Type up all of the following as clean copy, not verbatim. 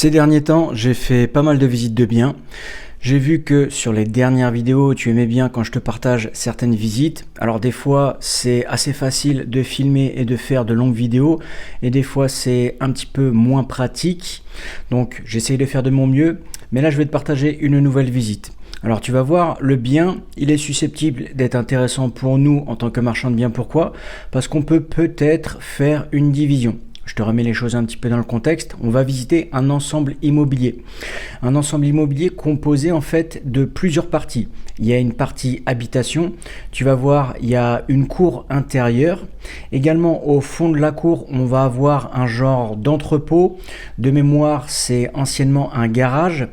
Ces derniers temps, j'ai fait pas mal de visites de biens. J'ai vu que sur les dernières vidéos, tu aimais bien quand je te partage certaines visites. Alors des fois, c'est assez facile de filmer et de faire de longues vidéos. Et des fois, c'est un petit peu moins pratique. Donc, j'essaye de faire de mon mieux. Mais là, je vais te partager une nouvelle visite. Alors tu vas voir, le bien, il est susceptible d'être intéressant pour nous en tant que marchand de biens. Pourquoi? Parce qu'on peut peut-être faire une division. Je te remets les choses un petit peu dans le contexte. On va visiter un ensemble immobilier. Un ensemble immobilier composé en fait de plusieurs parties. Il y a une partie habitation. Tu vas voir, il y a une cour intérieure. Également, au fond de la cour, on va avoir un genre d'entrepôt. De mémoire, c'est anciennement un garage.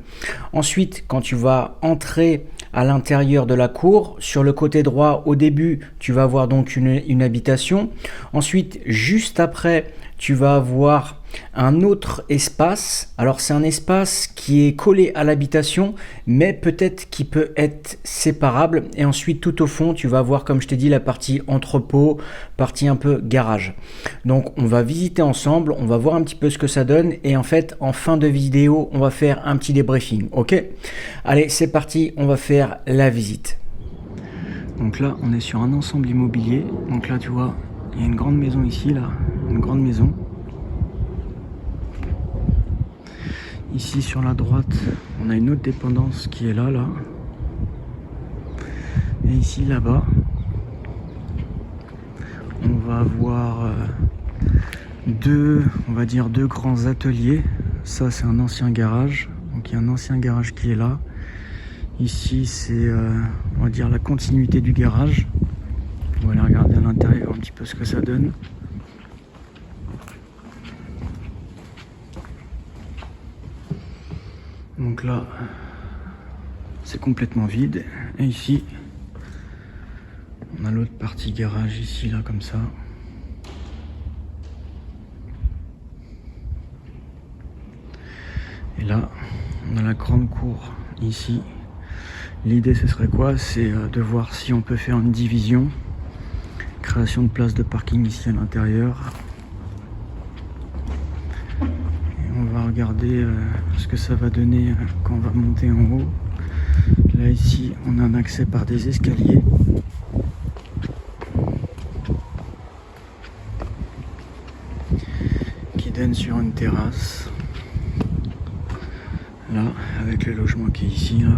Ensuite, quand tu vas entrer à l'intérieur de la cour, sur le côté droit, au début, tu vas avoir donc une habitation. Ensuite, juste après, tu vas avoir un autre espace. Alors c'est un espace qui est collé à l'habitation, mais peut-être qui peut être séparable. Et ensuite tout au fond, tu vas avoir, comme je t'ai dit, la partie entrepôt, partie un peu garage. Donc on va visiter ensemble, on va voir un petit peu ce que ça donne. Et en fait, en fin de vidéo, on va faire un petit débriefing. Ok? Allez, c'est parti, on va faire la visite. Donc là, on est sur un ensemble immobilier. Donc là, tu vois, il y a une grande maison ici, là, une grande maison. Ici sur la droite, on a une autre dépendance qui est là. Et ici, là-bas, on va avoir deux grands ateliers. Ça, c'est un ancien garage. Donc, il y a un ancien garage qui est là. Ici, c'est, on va dire, la continuité du garage. On va aller regarder à l'intérieur un petit peu ce que ça donne. Donc là, c'est complètement vide. Et ici, on a l'autre partie garage ici, là, comme ça. Et là, on a la grande cour ici. L'idée, ce serait quoi? C'est de voir si on peut faire une division. Création de places de parking ici à l'intérieur. Et on va regarder ce que ça va donner quand on va monter en haut. Là ici, on a un accès par des escaliers. Qui donne sur une terrasse. Là, avec le logement qui est ici, là.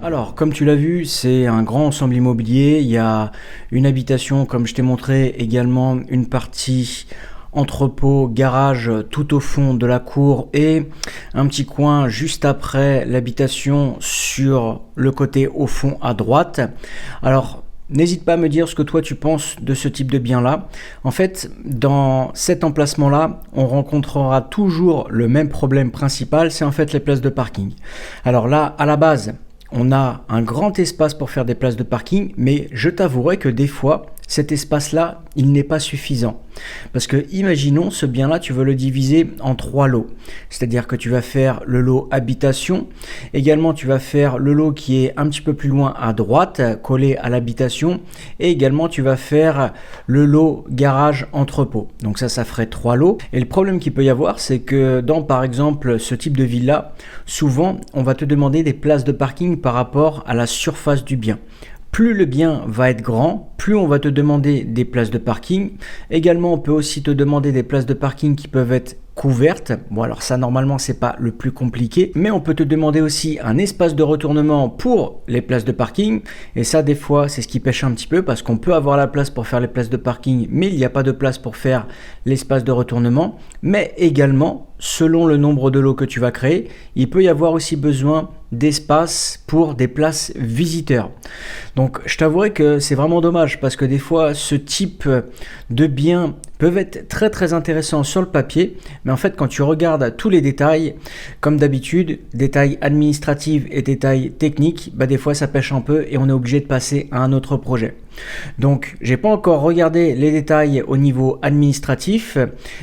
Alors, comme tu l'as vu, c'est un grand ensemble immobilier. Il y a une habitation, comme je t'ai montré, également une partie entrepôt, garage tout au fond de la cour et un petit coin juste après l'habitation sur le côté au fond à droite. Alors, n'hésite pas à me dire ce que toi tu penses de ce type de bien-là. En fait, dans cet emplacement-là, on rencontrera toujours le même problème principal, c'est en fait les places de parking. Alors là, à la base, on a un grand espace pour faire des places de parking, mais je t'avouerai que des fois, cet espace-là, il n'est pas suffisant. Parce que imaginons ce bien-là, tu veux le diviser en 3 lots. C'est-à-dire que tu vas faire le lot habitation. Également, tu vas faire le lot qui est un petit peu plus loin à droite, collé à l'habitation. Et également, tu vas faire le lot garage entrepôt. Donc ça ferait 3 lots. Et le problème qu'il peut y avoir, c'est que dans, par exemple, ce type de villa, souvent, on va te demander des places de parking par rapport à la surface du bien. Plus le bien va être grand, plus on va te demander des places de parking. Également, on peut aussi te demander des places de parking qui peuvent être couvertes. Bon, alors ça, normalement, c'est pas le plus compliqué. Mais on peut te demander aussi un espace de retournement pour les places de parking. Et ça, des fois, c'est ce qui pêche un petit peu parce qu'on peut avoir la place pour faire les places de parking, mais il n'y a pas de place pour faire l'espace de retournement. Mais également, selon le nombre de lots que tu vas créer, il peut y avoir aussi besoin d'espace pour des places visiteurs. Donc je t'avouerai que c'est vraiment dommage parce que des fois ce type de biens peuvent être très très intéressants sur le papier, mais en fait quand tu regardes tous les détails, comme d'habitude, détails administratifs et détails techniques, des fois ça pêche un peu et on est obligé de passer à un autre projet. Donc, j'ai pas encore regardé les détails au niveau administratif.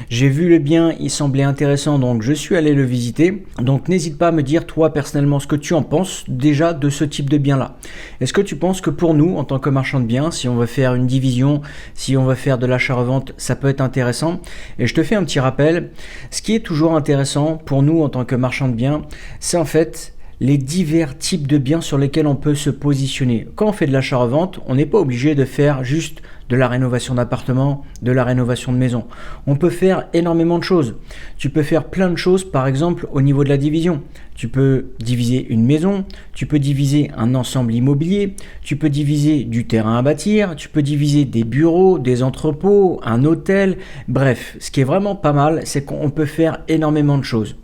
J'ai vu le bien, il semblait intéressant, donc je suis allé le visiter. Donc, n'hésite pas à me dire toi personnellement ce que tu en penses déjà de ce type de bien-là. Est-ce que tu penses que pour nous, en tant que marchand de biens, si on veut faire une division, si on veut faire de l'achat-revente, ça peut être intéressant? Et je te fais un petit rappel. Ce qui est toujours intéressant pour nous en tant que marchand de biens, c'est en fait les divers types de biens sur lesquels on peut se positionner. Quand on fait de l'achat-revente, on n'est pas obligé de faire juste de la rénovation d'appartements, de la rénovation de maison. On peut faire énormément de choses. Tu peux faire plein de choses, par exemple, au niveau de la division. Tu peux diviser une maison, tu peux diviser un ensemble immobilier, tu peux diviser du terrain à bâtir, tu peux diviser des bureaux, des entrepôts, un hôtel. Bref, ce qui est vraiment pas mal, c'est qu'on peut faire énormément de choses.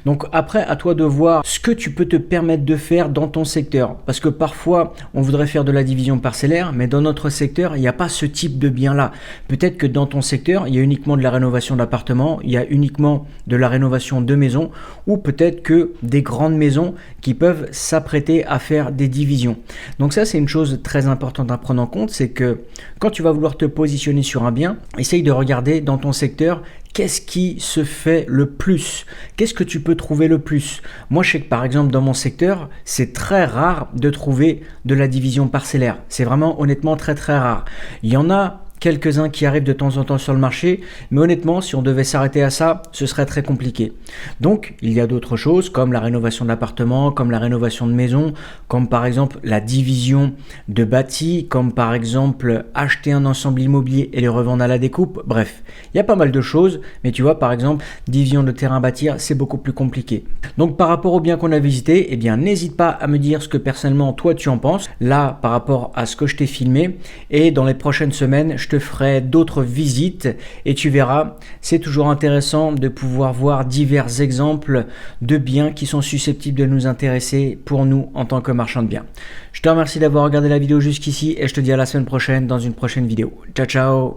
Donc après, à toi de voir ce que tu peux te permettre de faire dans ton secteur. Parce que parfois, on voudrait faire de la division parcellaire, mais dans notre secteur, il n'y a pas ce type de bien-là. Peut-être que dans ton secteur, il y a uniquement de la rénovation d'appartements, il y a uniquement de la rénovation de maisons, ou peut-être que des grandes maisons qui peuvent s'apprêter à faire des divisions. Donc ça, c'est une chose très importante à prendre en compte, c'est que quand tu vas vouloir te positionner sur un bien, essaye de regarder dans ton secteur qu'est-ce qui se fait le plus? Qu'est-ce que tu peux trouver le plus? Moi, je sais que par exemple, dans mon secteur, c'est très rare de trouver de la division parcellaire. C'est vraiment honnêtement très très rare. Il y en a quelques-uns qui arrivent de temps en temps sur le marché, mais honnêtement, si on devait s'arrêter à ça, ce serait très compliqué. Donc, il y a d'autres choses comme la rénovation d'appartements, comme la rénovation de maisons, comme par exemple la division de bâti, comme par exemple acheter un ensemble immobilier et les revendre à la découpe. Bref, il y a pas mal de choses, mais tu vois, par exemple, division de terrain à bâtir, c'est beaucoup plus compliqué. Donc, par rapport au bien qu'on a visité, eh bien, n'hésite pas à me dire ce que personnellement, toi, tu en penses, là, par rapport à ce que je t'ai filmé, et dans les prochaines semaines, je te ferai d'autres visites et tu verras, c'est toujours intéressant de pouvoir voir divers exemples de biens qui sont susceptibles de nous intéresser pour nous en tant que marchands de biens. Je te remercie d'avoir regardé la vidéo jusqu'ici et je te dis à la semaine prochaine dans une prochaine vidéo. Ciao ciao.